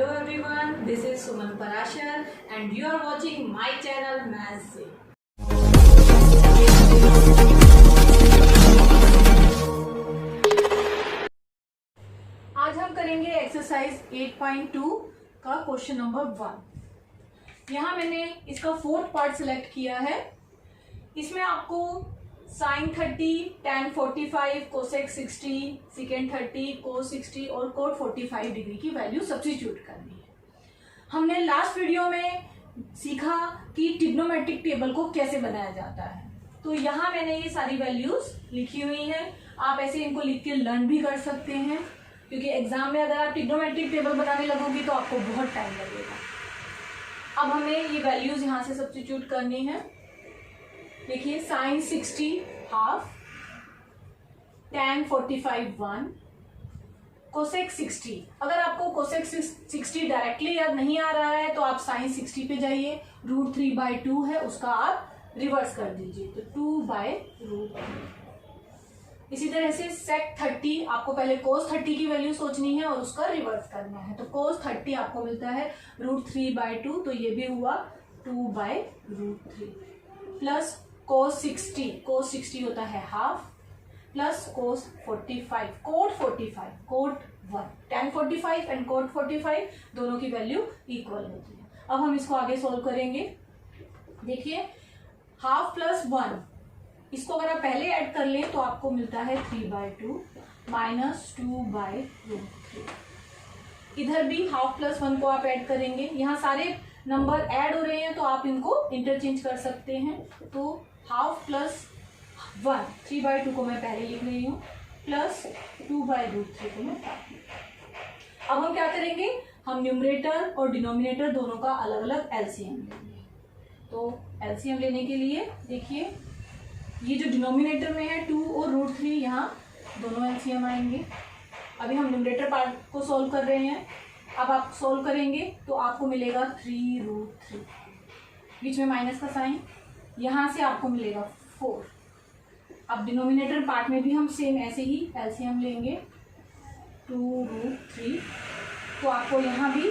Hello everyone, this is Suman Parashar and you are watching my channel Maths से। आज हम करेंगे exercise 8.2 का क्वेश्चन नंबर 1। यहाँ मैंने इसका फोर्थ पार्ट सिलेक्ट किया है। इसमें आपको sin 30, tan 45, cosec 60, secant 30, cos 60 और cot 45 डिग्री की वैल्यू सब्स्टिट्यूट करनी है। हमने लास्ट वीडियो में सीखा कि ट्रिग्नोमेट्रिक टेबल को कैसे बनाया जाता है, तो यहाँ मैंने ये सारी वैल्यूज लिखी हुई हैं। आप ऐसे इनको लिख के लर्न भी कर सकते हैं, क्योंकि एग्जाम में अगर आप ट्रिग्नोमेट्रिक टेबल बनाने लगोगी तो आपको बहुत टाइम लगेगा। अब हमें ये वैल्यूज यहाँ से सब्स्टिट्यूट करनी है। देखिए sin 60 हाफ, tan 45 1, cosec 60। अगर आपको cosec 60 डायरेक्टली याद नहीं आ रहा है तो आप sin 60 पे जाइए। √3/2 है, उसका आप रिवर्स कर दीजिए तो 2/√3। इसी तरह से sec 30, आपको पहले cos 30 की वैल्यू सोचनी है और उसका रिवर्स करना है। तो cos 30 आपको मिलता है √3/2, तो ये भी हुआ 2/√3 प्लस cos 60 होता है half, plus cos 45, cot 45, cot 1, tan 45 and cot 45 दोनों की वैल्यू इक्वल होती है। अब हम इसको आगे सोल्व करेंगे। देखिए हाफ प्लस 1, इसको अगर आप पहले ऐड कर लें तो आपको मिलता है 3/2 माइनस 2/√3। इधर भी हाफ प्लस 1 को आप ऐड करेंगे। यहाँ सारे नंबर ऐड हो रहे हैं तो आप इनको इंटरचेंज कर सकते हैं। तो हाफ प्लस 1, 3/2 को मैं पहले लिख रही हूँ, प्लस 2/√3 को मैं बाद में। अब हम क्या करेंगे, हम न्यूमरेटर और डिनोमिनेटर दोनों का अलग अलग एलसीएम लेंगे। तो एलसीएम लेने के लिए देखिए ये जो डिनोमिनेटर में है 2 और √3, यहाँ दोनों एलसीएम आएंगे। अभी हम न्यूमरेटर पार्ट को सॉल्व कर रहे हैं। अब आप सॉल्व करेंगे तो आपको मिलेगा 3√3, बीच में माइनस का साइन, यहाँ से आपको मिलेगा 4। अब डिनोमिनेटर पार्ट में भी हम सेम ऐसे ही एलसीएम लेंगे 2√3, तो आपको यहाँ भी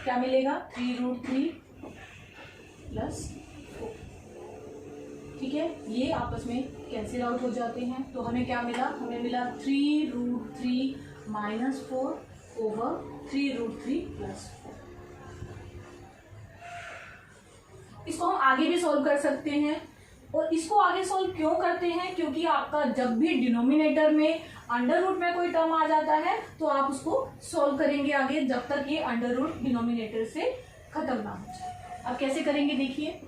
क्या मिलेगा 3√3 प्लस 4। ठीक है, ये आपस में कैंसिल आउट हो जाते हैं। तो हमें क्या मिला, हमें मिला 3√3 माइनस 4 ओवर 3√3 प्लस 4। इसको हम आगे भी सॉल्व कर सकते हैं। और इसको आगे सॉल्व क्यों करते हैं, क्योंकि आपका जब भी डिनोमिनेटर में अंडर रूट में कोई टर्म आ जाता है तो आप उसको सॉल्व करेंगे आगे, जब तक ये अंडर रूट डिनोमिनेटर से खत्म ना हो जाए। अब कैसे करेंगे, देखिए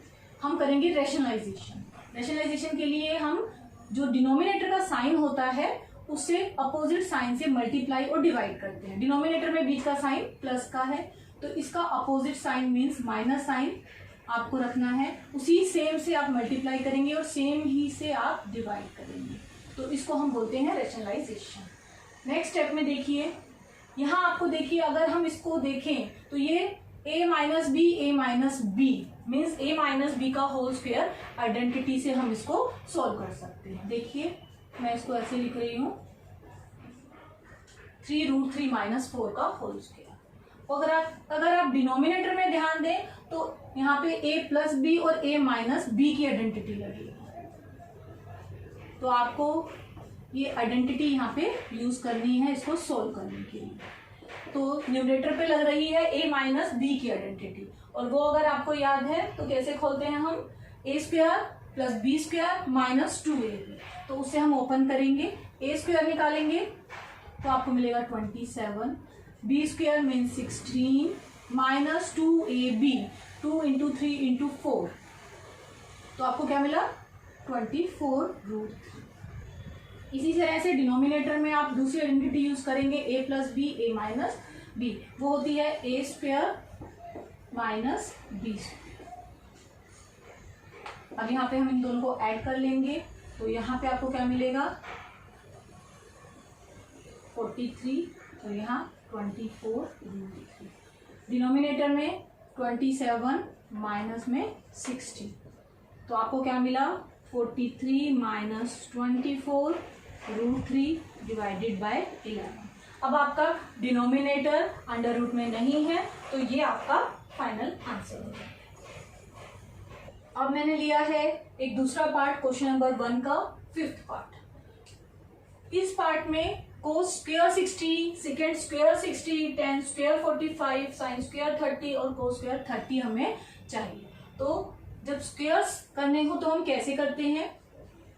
हम करेंगे रैशनलाइजेशन। रैशनलाइजेशन के लिए हम जो डिनोमिनेटर का साइन होता है उससे अपोजिट साइन से मल्टीप्लाई और डिवाइड करते हैं। डिनोमिनेटर में बीच का साइन प्लस का है तो इसका opposite sign means minus sign आपको रखना है। उसी सेम से आप मल्टीप्लाई करेंगे और सेम ही से आप डिवाइड करेंगे, तो इसको हम बोलते हैं रैशनलाइजेशन। नेक्स्ट स्टेप में देखिए, यहाँ आपको देखिए अगर हम इसको देखें तो ये a minus b means a minus b का होल स्क्वायर आइडेंटिटी से हम इसको सॉल्व कर सकते हैं। देखिए मैं इसको ऐसे लिख रही हूँ 3√3 माइनस 4 का होल स्क्वायर। अगर आप डिनोमिनेटर में ध्यान दें तो यहाँ पे a प्लस बी और a माइनस बी की आइडेंटिटी लगेगी, तो आपको ये आइडेंटिटी यहाँ पे यूज करनी है इसको सोल्व करने के लिए। तो न्यूमरेटर पे लग रही है a माइनस बी की आइडेंटिटी, और वो अगर आपको याद है तो कैसे खोलते हैं हम, a² plus b² minus 2ab। तो उससे हम ओपन करेंगे, a² निकालेंगे तो आपको मिलेगा 27, b² means 16 minus 2ab, 2 into 3 into 4, तो आपको क्या मिला 24√3। इसी तरह से डिनोमिनेटर में आप दूसरी आइडेंटिटी यूज करेंगे a plus b, a minus b, वो होती है a² माइनस b²। अब यहाँ पे हम इन दोनों को ऐड कर लेंगे तो यहाँ पे आपको क्या मिलेगा 43 और यहाँ 24√3। डिनोमिनेटर में 27 माइनस में 60, तो आपको क्या मिला 43 माइनस 24√3 डिवाइडेड बाय 11। अब आपका डिनोमिनेटर अंडर रूट में नहीं है, तो ये आपका फाइनल आंसर होगा। अब मैंने लिया है एक दूसरा पार्ट, क्वेश्चन नंबर 1 का 5th पार्ट। इस पार्ट में cos square 60, second square 60, ten square 45, sine square 30 और कोस स्क्वायर 30 हमें चाहिए। तो जब स्क्वायर्स करने हो तो हम कैसे करते हैं?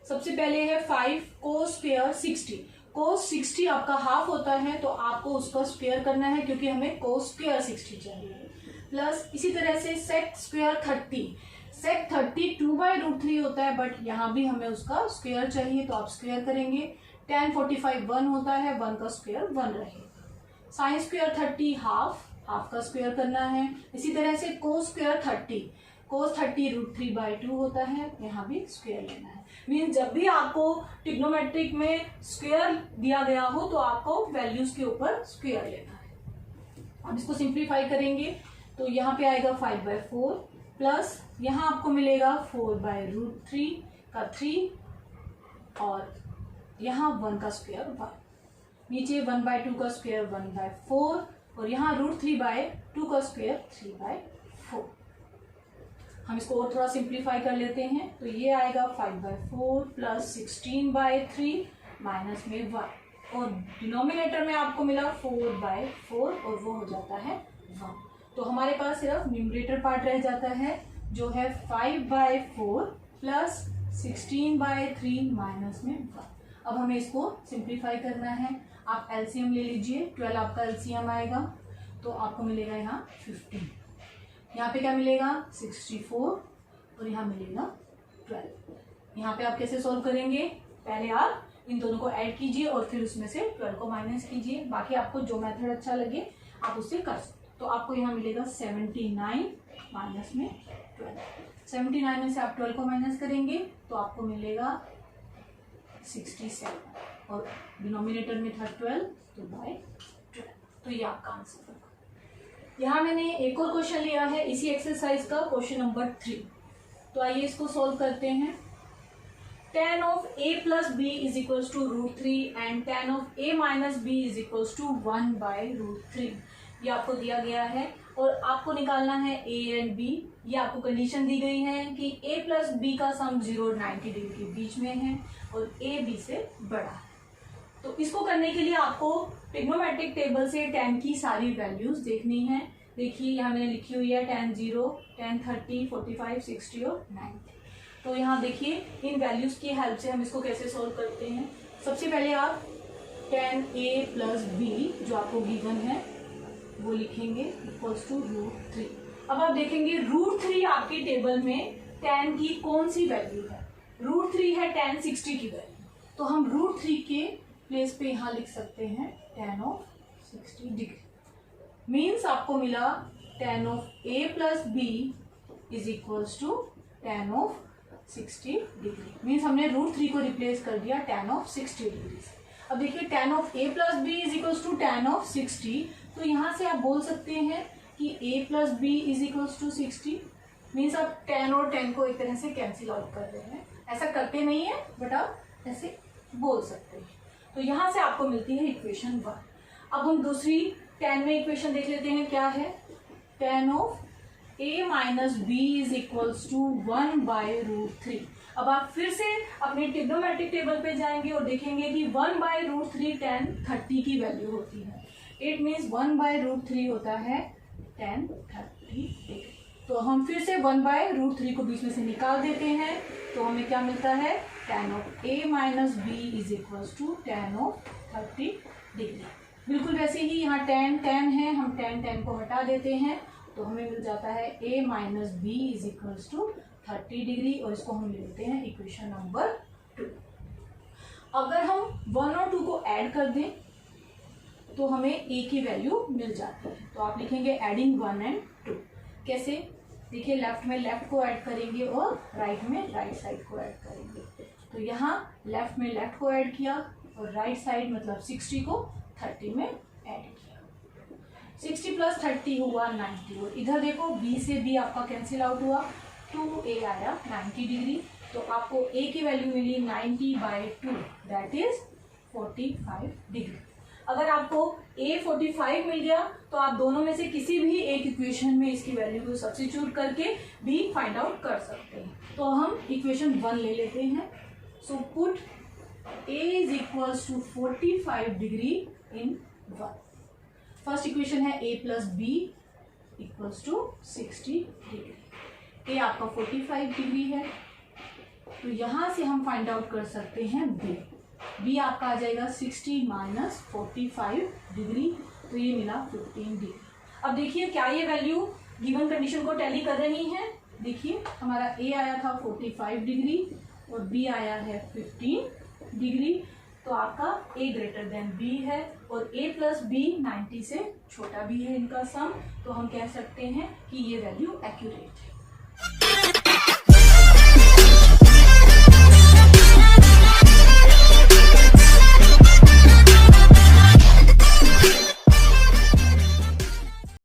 सबसे पहले है 5 कोस स्क्वायर 60। कोस 60 आपका हाफ होता है, तो आपको उसका स्क्वायर करना है क्योंकि हमें कोस स्क्वायर 60 चाहिए। प्लस इसी तरह से सेक स्क्वायर 30। सेक 30 2/√3 होता है, बट यहाँ भी हमें उसका स्क्वायर चाहिए, तो आप स्क्वायर करेंगे। tan 45 1 होता है, 1 का स्क्वायर 1 रहेगा। साइन स्क्वायर 30 हाफ का स्क्वायर करना है। इसी तरह से कोस स्क्वायर 30, कोस 30 √3/2 होता है, यहाँ भी स्क्वायर लेना है। मीन्स जब भी आपको ट्रिग्नोमेट्रिक में स्क्वायर दिया गया हो तो आपको वैल्यूज के ऊपर स्क्वायर लेना है। अब इसको सिंप्लीफाई करेंगे तो यहाँ पे आएगा 5/4 प्लस यहाँ आपको मिलेगा 4/√3 का 3 और यहाँ 1 का स्क्वायर 1, नीचे 1/2 का स्क्वायर 1/4 और यहाँ √3/2 का स्क्वायर 3/4। हम इसको और थोड़ा सिंप्लीफाई कर लेते हैं तो ये आएगा 5/4 प्लस 16/3 माइनस में 1 और डिनोमिनेटर में आपको मिला 4/4 और वो हो जाता है 1। तो हमारे पास सिर्फ न्यूमरेटर पार्ट रह जाता है जो है 5/4 प्लस 16/3 माइनस में 1। अब हमें इसको सिंप्लीफाई करना है। आप एलसीएम ले लीजिए, 12 आपका एलसीएम आएगा तो आपको मिलेगा यहाँ 15, यहाँ पे क्या मिलेगा 64 और यहाँ मिलेगा 12। यहाँ पे आप कैसे सॉल्व करेंगे? पहले आप इन दोनों को ऐड कीजिए और फिर उसमें से 12 को माइनस कीजिए। बाकी आपको जो मेथड अच्छा लगे आप उससे कर सकते। तो आपको यहाँ मिलेगा 79 माइनस में 12। 79 में से आप 12 को माइनस करेंगे तो आपको मिलेगा 67 और डिनोमिनेटर में था 12 तो बाय 12। तो ये आपका आंसर होगा। यहाँ मैंने एक और क्वेश्चन लिया है इसी एक्सरसाइज का, क्वेश्चन नंबर 3। तो आइए इसको सॉल्व करते हैं। tan of a plus b is equals to √3 and tan of a minus b is equals to 1/√3। ये आपको दिया गया है और आपको निकालना है a एंड b। ये आपको कंडीशन दी गई है कि a प्लस b का सम 0 और 90 डिग्री के बीच में है और a b से बड़ा है। तो इसको करने के लिए आपको ट्रिग्नोमेट्रिक टेबल से tan की सारी वैल्यूज देखनी है। देखिए यहाँ मैंने लिखी हुई है tan 0, tan 30, 45, 60 और 90। तो यहाँ देखिए इन वैल्यूज की हेल्प से हम इसको कैसे सॉल्व करते हैं। सबसे पहले आप tan a प्लस b जो आपको गिवन है वो लिखेंगे इक्वल्स टू √3। अब आप देखेंगे √3 आपकी टेबल में tan की कौन सी वैल्यू है? √3 है tan 60 की वैल्यू, तो हम √3 के प्लेस पे यहाँ लिख सकते हैं tan ऑफ 60 डिग्री। मीन्स आपको मिला tan of a plus b is equals to tan of 60 degree. Means हमने √3 को रिप्लेस कर दिया tan ऑफ 60 डिग्री से। अब देखिए tan of a plus b is equals to tan of 60, तो यहाँ से आप बोल सकते हैं कि a plus b is equals to 60। Means आप tan और tan को एक तरह से कैंसिल आउट कर रहे हैं। ऐसा करते नहीं है बट आप ऐसे बोल सकते हैं। तो यहाँ से आपको मिलती है इक्वेशन 1। अब हम दूसरी tan में इक्वेशन देख लेते हैं क्या है। tan of a minus b is equals to 1/√3। अब आप फिर से अपने ट्रिग्नोमेट्रिक टेबल पे जाएंगे और देखेंगे कि 1/√3 tan 30 की वैल्यू होती है। इट मीन्स 1/√3 होता है tan 30। तो हम फिर से 1/√3 को बीच में से निकाल देते हैं तो हमें क्या मिलता है tan of a minus b is equals to tan of 30 degree. बिल्कुल वैसे ही यहाँ tan है, हम tan को हटा देते हैं तो हमें मिल जाता है a minus b is equals to 30 degree और इसको हम लेते हैं इक्वेशन नंबर 2। अगर हम 1 और 2 को ऐड कर दें तो हमें a की वैल्यू मिल जाती है। तो आप लिखेंगे एडिंग 1 एंड 2। कैसे? देखिए लेफ्ट में लेफ्ट को ऐड करेंगे और राइट में राइट साइड को ऐड करेंगे। तो यहाँ लेफ्ट में लेफ्ट को ऐड किया और राइट साइड मतलब 60 को 30 में ऐड किया। 60 प्लस 30 हुआ 90 और इधर देखो b से b आपका कैंसिल आउट हुआ, 2a आया 90 डिग्री। तो आपको a की वैल्यू मिली 90/2 दैट इज 45 डिग्री। अगर आपको a 45 मिल गया, तो आप दोनों में से किसी भी एक इक्वेशन में इसकी वैल्यू को सब्स्टिट्यूट करके भी फाइंड आउट कर सकते हैं। तो हम इक्वेशन 1 ले लेते हैं। So put a is equals to 45 degree in 1। First equation है a plus B equals to 60 degree. a आपका 45 डिग्री है, तो यहां से हम फाइंड आउट कर सकते हैं b आपका आ जाएगा 60 माइनस 45 डिग्री, तो ये मिला 15 डिग्री। अब देखिए क्या ये वैल्यू गिवन कंडीशन को टैली कर रही है। देखिए हमारा a आया था 45 डिग्री और b आया है 15 डिग्री, तो आपका a ग्रेटर देन b है और a प्लस b 90 से छोटा भी है इनका सम, तो हम कह सकते हैं कि ये वैल्यू एक्यूरेट है।